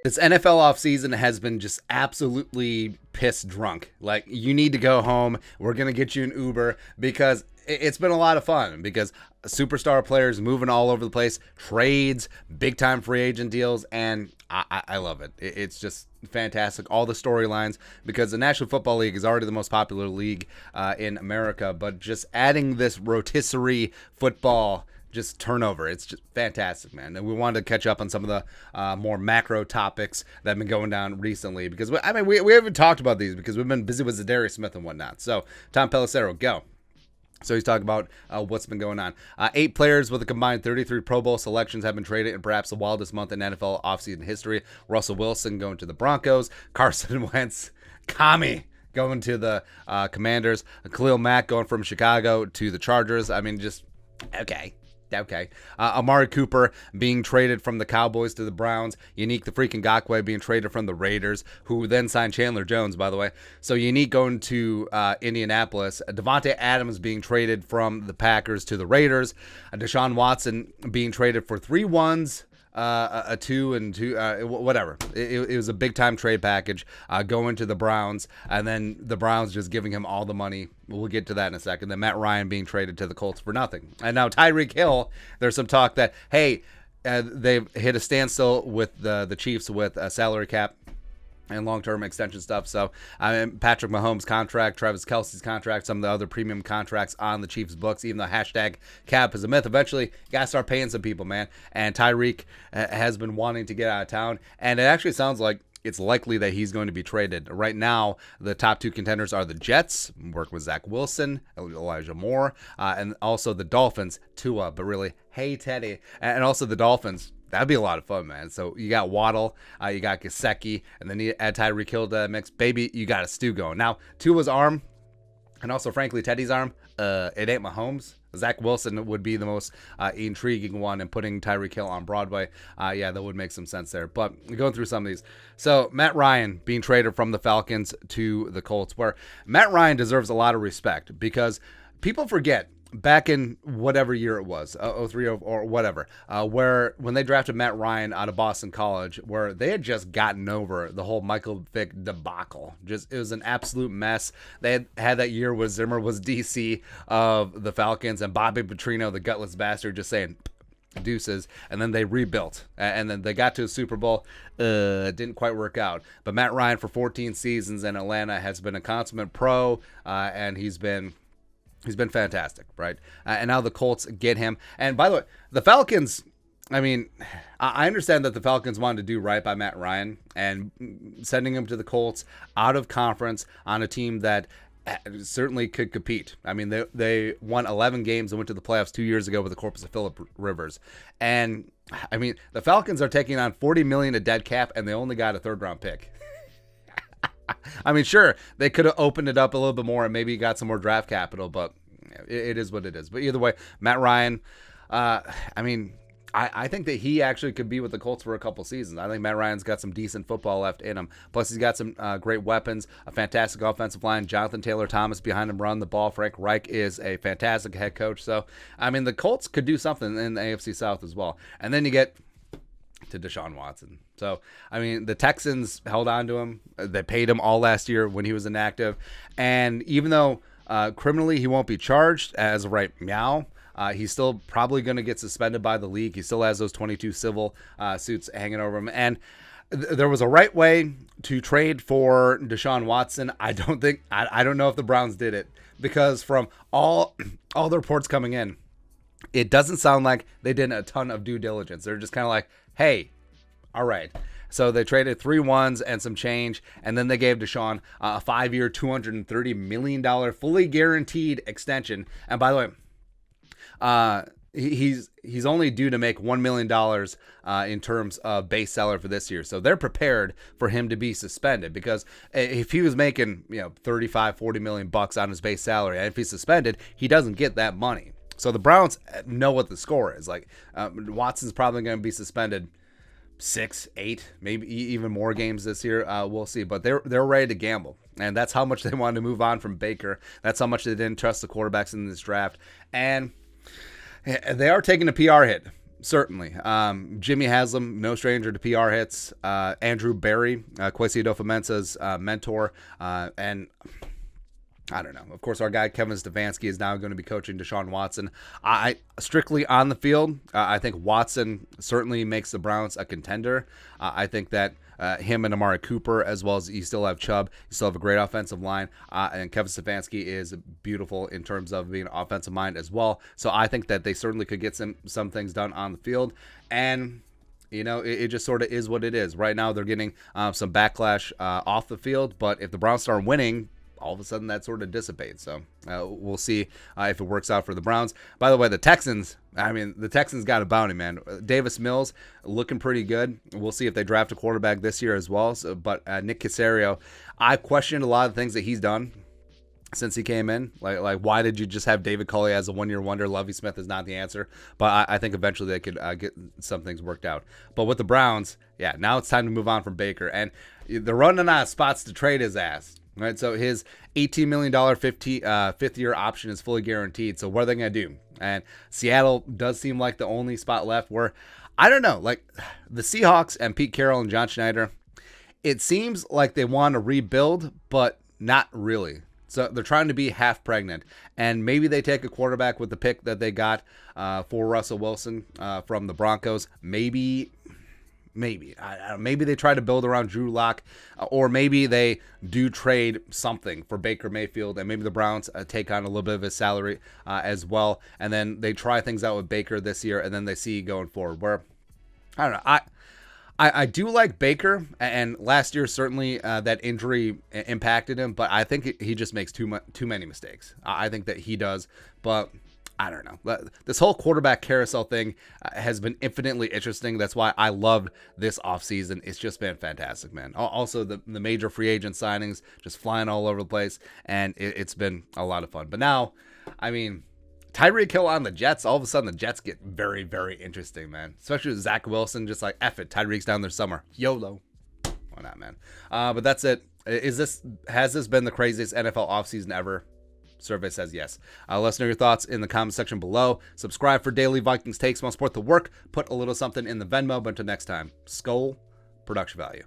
This NFL offseason has been just absolutely piss drunk. Like, you need to go home. We're going to get you an Uber because it's been a lot of fun because superstar players moving all over the place, trades, big time free agent deals, and I love it. It's just fantastic. All the storylines because the National Football League is already the most popular league in America, but just adding this rotisserie football just turnover. It's just fantastic, man. And we wanted to catch up on some of the more macro topics that have been going down recently because, we haven't talked about these because we've been busy with Zadarius Smith and whatnot. So, Tom Pelissero, go. So he's talking about what's been going on. 8 players with a combined 33 Pro Bowl selections have been traded in perhaps the wildest month in NFL offseason history. Russell Wilson going to the Broncos. Carson Wentz, Kami, going to the Commanders. Khalil Mack going from Chicago to the Chargers. I mean, just okay. Amari Cooper being traded from the Cowboys to the Browns. Unique the freaking Ngakoue being traded from the Raiders, who then signed Chandler Jones, by the way. So Unique going to Indianapolis. Devontae Adams being traded from the Packers to the Raiders. Deshaun Watson being traded for 3 ones. A 2 and 2, whatever. It was a big time trade package going to the Browns, and then the Browns just giving him all the money. We'll get to that in a second. Then Matt Ryan being traded to the Colts for nothing. And now Tyreek Hill, there's some talk that, hey, they've hit a standstill with the Chiefs with a salary cap and long-term extension stuff. So Patrick Mahomes' contract, Travis Kelce's contract, some of the other premium contracts on the Chiefs' books, even though hashtag cap is a myth. Eventually, you got to start paying some people, man. And Tyreek has been wanting to get out of town. And it actually sounds like it's likely that he's going to be traded. Right now, the top 2 contenders are the Jets, work with Zach Wilson, Elijah Moore, and also the Dolphins, Tua, but really, hey, Teddy. And also the Dolphins. That'd be a lot of fun, man. So you got Waddle, you got Gesicki, and then you add Tyreek Hill to that mix. Baby, you got a stew going. Now, Tua's arm, and also, frankly, Teddy's arm, it ain't Mahomes. Zach Wilson would be the most intriguing one, and putting Tyreek Hill on Broadway, that would make some sense there. But going through some of these. So Matt Ryan being traded from the Falcons to the Colts, where Matt Ryan deserves a lot of respect because people forget, back in whatever year it was, 03 or whatever, where when they drafted Matt Ryan out of Boston College, where they had just gotten over the whole Michael Vick debacle. It was an absolute mess. They had that year where Zimmer was DC of the Falcons and Bobby Petrino, the gutless bastard, just saying deuces, and then they rebuilt, and then they got to a Super Bowl. It didn't quite work out, but Matt Ryan for 14 seasons in Atlanta has been a consummate pro, and he's been fantastic, right? And now the Colts get him. And by the way, the Falcons, I mean, I understand that the Falcons wanted to do right by Matt Ryan and sending him to the Colts out of conference on a team that certainly could compete. I mean, they won 11 games and went to the playoffs 2 years ago with the corpus of Phillip Rivers. And, I mean, the Falcons are taking on $40 million of dead cap, and they only got a 3rd-round pick. I mean, sure, they could have opened it up a little bit more and maybe got some more draft capital, but it is what it is. But either way, Matt Ryan, I think that he actually could be with the Colts for a couple seasons. I think Matt Ryan's got some decent football left in him. Plus, he's got some great weapons, a fantastic offensive line. Jonathan Taylor-Thomas behind him run the ball. Frank Reich is a fantastic head coach. So, I mean, the Colts could do something in the AFC South as well. And then you get to Deshaun Watson. So, I mean, the Texans held on to him. They paid him all last year when he was inactive. And even though criminally he won't be charged as of right now, he's still probably going to get suspended by the league. He still has those 22 civil suits hanging over him. And there was a right way to trade for Deshaun Watson. I don't know if the Browns did it, because from all the reports coming in, it doesn't sound like they did a ton of due diligence. They're just kind of like, hey, all right. So they traded 3 ones and some change, and then they gave Deshaun a 5-year, $230 million fully guaranteed extension. And by the way, he's only due to make $1 million in terms of base salary for this year. So they're prepared for him to be suspended, because if he was making 35, 40 million bucks on his base salary, and if he's suspended, he doesn't get that money. So the Browns know what the score is. Like, Watson's probably going to be suspended 6, 8, maybe even more games this year. We'll see. But they're ready to gamble. And that's how much they wanted to move on from Baker. That's how much they didn't trust the quarterbacks in this draft. And they are taking a PR hit. Certainly. Jimmy Haslam, no stranger to PR hits. Andrew Barry, Kwesi Adofo-Mensah's mentor. And I don't know. Of course, our guy Kevin Stefanski is now going to be coaching Deshaun Watson. I strictly on the field, I think Watson certainly makes the Browns a contender. I think that him and Amari Cooper, as well as you still have Chubb, you still have a great offensive line, and Kevin Stefanski is beautiful in terms of being an offensive mind as well. So I think that they certainly could get some things done on the field, and it just sort of is what it is. Right now, they're getting some backlash off the field, but if the Browns start winning, all of a sudden that sort of dissipates. So we'll see if it works out for the Browns. By the way, the Texans got a bounty, man. Davis Mills looking pretty good. We'll see if they draft a quarterback this year as well. So, but Nick Caserio, I questioned a lot of things that he's done since he came in. Like why did you just have David Culley as a one-year wonder? Lovie Smith is not the answer. But I think eventually they could get some things worked out. But with the Browns, yeah, now it's time to move on from Baker. And they're running out of spots to trade his ass. Right, so his $18 million fifth-year option is fully guaranteed. So what are they going to do? And Seattle does seem like the only spot left where, I don't know, like the Seahawks and Pete Carroll and John Schneider, it seems like they want to rebuild, but not really. So they're trying to be half pregnant. And maybe they take a quarterback with the pick that they got for Russell Wilson from the Broncos. Maybe they try to build around Drew Lock, or maybe they do trade something for Baker Mayfield, and maybe the Browns take on a little bit of his salary as well, and then they try things out with Baker this year, and then they see going forward. Where I don't know, I do like Baker, and last year certainly that injury impacted him, but I think he just makes too many mistakes. I think that he does, but I don't know. This whole quarterback carousel thing has been infinitely interesting. That's why I loved this offseason. It's just been fantastic, man. Also, the major free agent signings just flying all over the place, and it's been a lot of fun. But now, I mean, Tyreek Hill on the Jets, all of a sudden the Jets get very, very interesting, man. Especially with Zach Wilson, just like, F it, Tyreek's down there summer. YOLO. Why not, man? But that's it. Has this been the craziest NFL offseason ever? Survey says yes. Let us know your thoughts in the comment section below. Subscribe for daily Vikings takes. Want to support the work? Put a little something in the Venmo. But until next time, Skull Production Value.